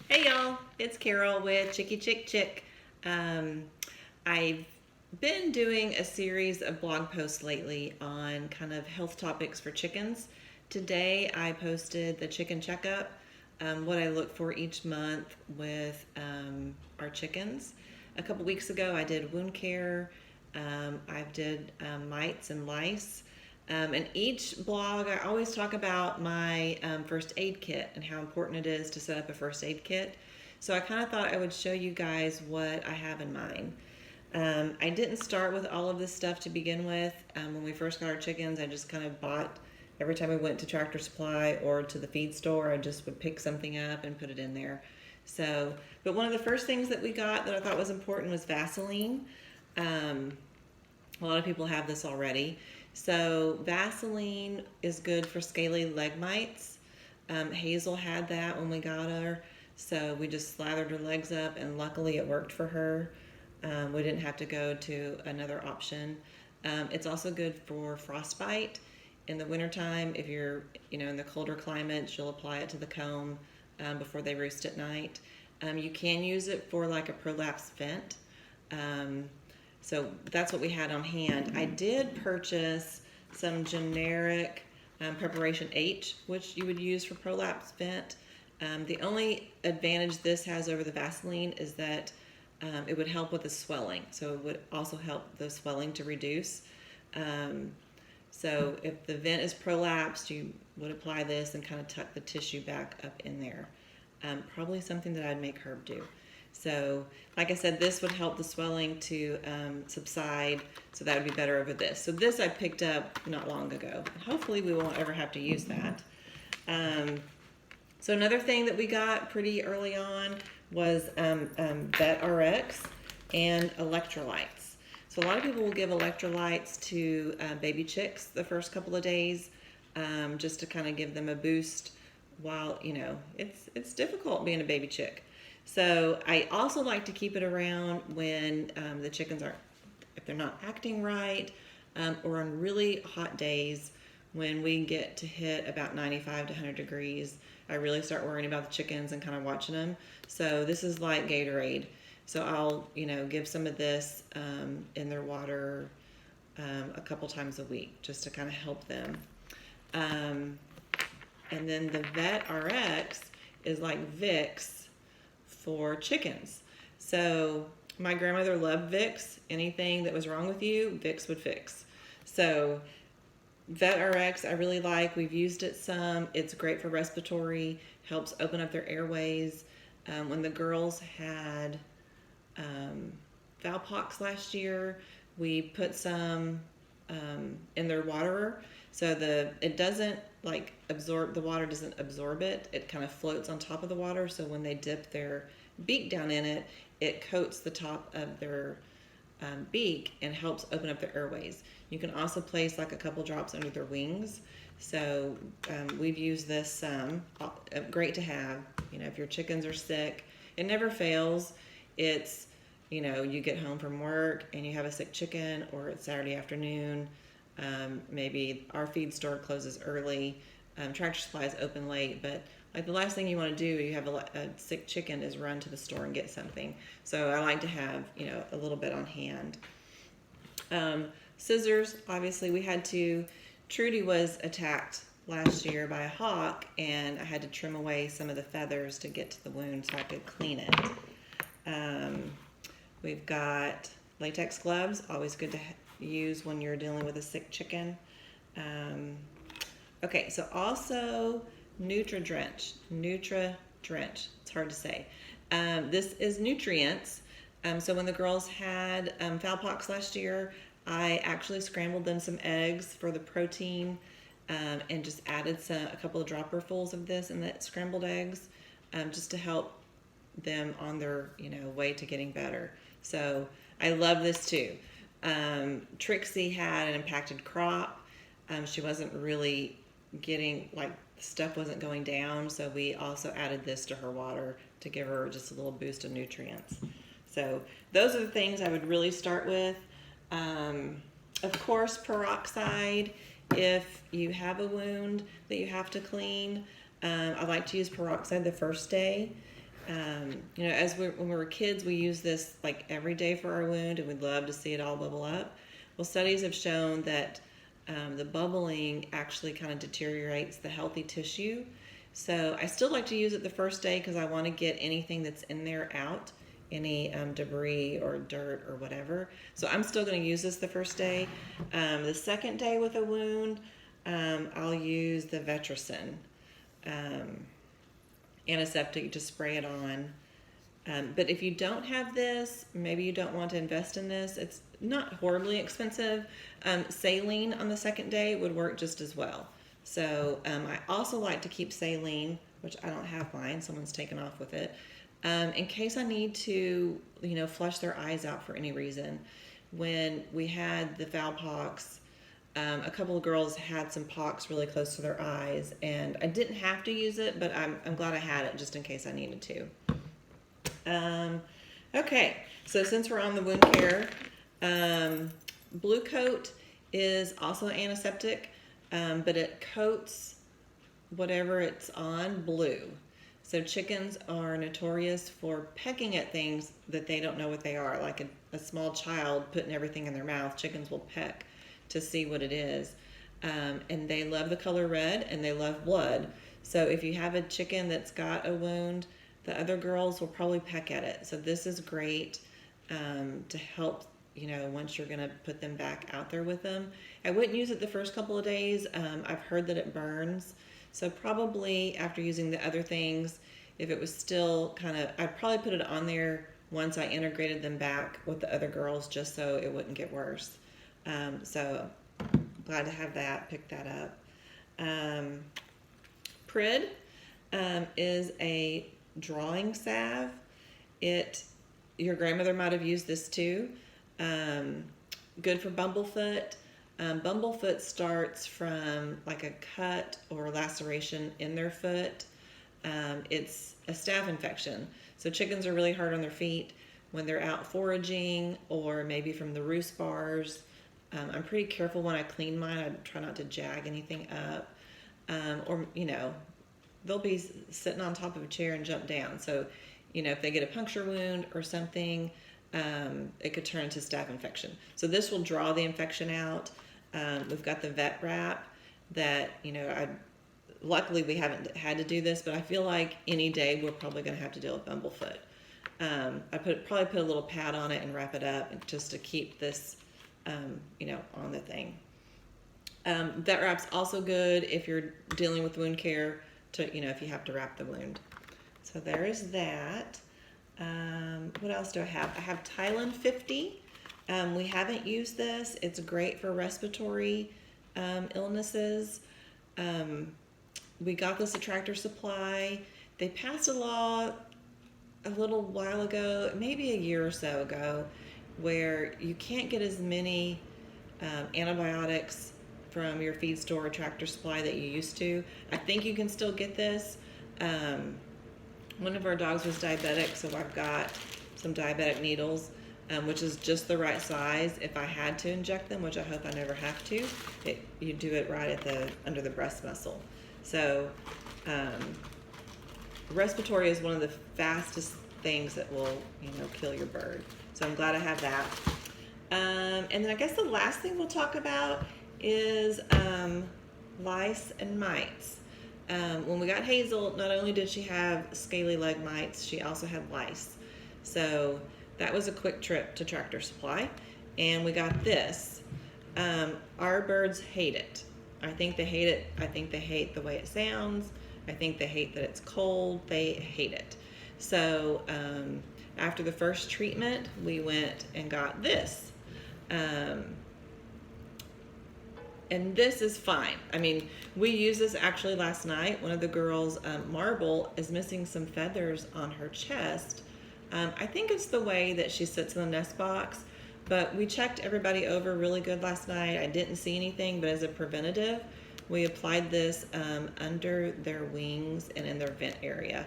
Hey y'all, it's Carol with Chicky Chick Chick. I've been doing a series of blog posts lately on kind of health topics for chickens. Today I posted the chicken checkup, what I look for each month with our chickens. A couple weeks ago I did wound care, I did mites and lice. In each blog, I always talk about my first aid kit and how important it is to set up a first aid kit. So I kind of thought I would show you guys what I have in mind. I didn't start with all of this stuff to begin with. When we first got our chickens, I just kind of bought every time we went to Tractor Supply or to the feed store. I just would pick something up and put it in there. So, but one of the first things that we got that I thought was important was Vaseline. A lot of people have this already. So Vaseline is good for scaly leg mites. Hazel had that when we got her, so we just slathered her legs up, and luckily it worked for her. We didn't have to go to another option. It's also good for frostbite. In the wintertime, if you're in the colder climates, you'll apply it to the comb before they roost at night. You can use it for like a prolapse vent. So that's what we had on hand. I did purchase some generic Preparation H, which you would use for prolapse vent. The only advantage this has over the Vaseline is that it would help with the swelling. So it would also help the swelling to reduce. So if the vent is prolapsed, you would apply this and kind of tuck the tissue back up in there. Probably something that I'd make Herb do. So, like I said, this would help the swelling to subside, so that would be better over this. So this I picked up not long ago. Hopefully we won't ever have to use that. So another thing that we got pretty early on was VetRx and electrolytes. So a lot of people will give electrolytes to baby chicks the first couple of days, just to kind of give them a boost while, it's difficult being a baby chick. So I also like to keep it around when the chickens aren't, if they're not acting right, or on really hot days when we get to hit about 95 to 100 degrees. I really start worrying about the chickens and kind of watching them. So this is like Gatorade. So I'll, give some of this in their water a couple times a week just to kind of help them. And then the VetRx is like Vicks for chickens. So my grandmother loved Vicks. Anything that was wrong with you, Vicks would fix. So VetRx I really like. We've used it some. It's great for respiratory, helps open up their airways. When the girls had Valpox last year, we put some in their waterer. So it doesn't like absorb, the water doesn't absorb it. It kind of floats on top of the water. So when they dip their beak down in it, it coats the top of their beak and helps open up their airways. You can also place like a couple drops under their wings. So we've used this some. Great to have. If your chickens are sick, it never fails. It's, you get home from work and you have a sick chicken, or it's Saturday afternoon. Maybe our feed store closes early. Tractor Supply is open late, but like the last thing you want to do, you have a sick chicken, is run to the store and get something. So I like to have, a little bit on hand. Scissors, obviously we had to. Trudy was attacked last year by a hawk, and I had to trim away some of the feathers to get to the wound so I could clean it. We've got latex gloves, always good to use when you're dealing with a sick chicken. Okay, so also Nutri-Drench. It's hard to say. This is nutrients. So when the girls had Valpox last year, I actually scrambled them some eggs for the protein, and just added a couple of dropperfuls of this in the scrambled eggs, just to help them on their way to getting better. So I love this too. Trixie had an impacted crop. She wasn't really getting, stuff wasn't going down, so we also added this to her water to give her just a little boost of nutrients. So those are the things I would really start with. Of course, peroxide, if you have a wound that you have to clean. I like to use peroxide the first day. When we were kids, we used this like every day for our wound, and we'd love to see it all bubble up. Well, studies have shown that the bubbling actually kind of deteriorates the healthy tissue. So I still like to use it the first day because I want to get anything that's in there out, any debris or dirt or whatever. So I'm still going to use this the first day. The second day with a wound, I'll use the Vetricin antiseptic to spray it on. But if you don't have this, maybe you don't want to invest in this, it's not horribly expensive. Saline on the second day would work just as well. So I also like to keep saline, which I don't have mine, someone's taken off with it, in case I need to, flush their eyes out for any reason. When we had the foul pox, a couple of girls had some pox really close to their eyes, and I didn't have to use it, but I'm glad I had it just in case I needed to. Okay, so since we're on the wound care, Blue Coat is also antiseptic, but it coats whatever it's on blue. So chickens are notorious for pecking at things that they don't know what they are, like a small child putting everything in their mouth. Chickens will peck to see what it is. And they love the color red, and they love blood. So if you have a chicken that's got a wound, the other girls will probably peck at it. So this is great to help, once you're going to put them back out there with them. I wouldn't use it the first couple of days. I've heard that it burns. So probably after using the other things, if it was still I'd probably put it on there once I integrated them back with the other girls, just so it wouldn't get worse. So glad to have that, pick that up. Prid is a drawing salve. Your grandmother might have used this too. Good for bumblefoot. Bumblefoot starts from like a cut or laceration in their foot. It's a staph infection. So chickens are really hard on their feet when they're out foraging, or maybe from the roost bars. I'm pretty careful when I clean mine. I try not to jag anything up. They'll be sitting on top of a chair and jump down. So, if they get a puncture wound or something, it could turn into staph infection. So this will draw the infection out. We've got the vet wrap that, luckily we haven't had to do this, but I feel like any day we're probably going to have to deal with bumblefoot. I probably put a little pad on it and wrap it up just to keep this, on the thing. Vet wrap's also good if you're dealing with wound care if you have to wrap the wound. So there is that. What else do I have? I have Tylen 50. We haven't used this. It's great for respiratory illnesses. We got this at Tractor Supply. They passed a law a little while ago, maybe a year or so ago, where you can't get as many antibiotics from your feed store or Tractor Supply that you used to. I think you can still get this. One of our dogs was diabetic, so I've got some diabetic needles, which is just the right size if I had to inject them, which I hope I never have to. You do it right under the breast muscle. So respiratory is one of the fastest things that will kill your bird. So I'm glad I have that. And then I guess the last thing we'll talk about is lice and mites. When we got Hazel, not only did she have scaly leg mites, she also had lice. So that was a quick trip to Tractor Supply, and we got this. Our birds hate it. I think they hate it. I think they hate the way it sounds. I think they hate that it's cold. They hate it. So after the first treatment, we went and got this. And this is fine. I mean, we used this actually last night. One of the girls, Marble, is missing some feathers on her chest. I think it's the way that she sits in the nest box, but we checked everybody over really good last night. I didn't see anything, but as a preventative, we applied this under their wings and in their vent area.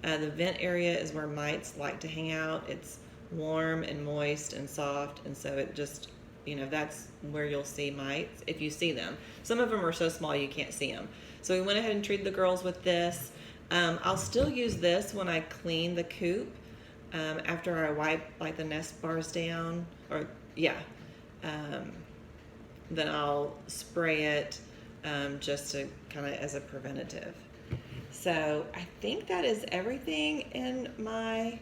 The vent area is where mites like to hang out. It's warm and moist and soft, and so it just, that's where you'll see mites if you see them. Some of them are so small you can't see them. So we went ahead and treated the girls with this. I'll still use this when I clean the coop, after I wipe like the nest bars down, or yeah, um, then I'll spray it, just to kind of as a preventative. So I think that is everything in my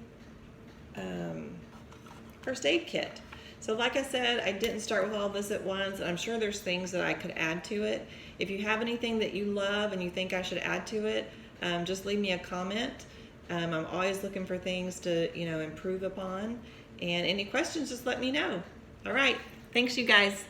first aid kit. So like I said, I didn't start with all this at once, and I'm sure there's things that I could add to it. If you have anything that you love and you think I should add to it, just leave me a comment. I'm always looking for things to, improve upon. And any questions, just let me know. All right. Thanks, you guys.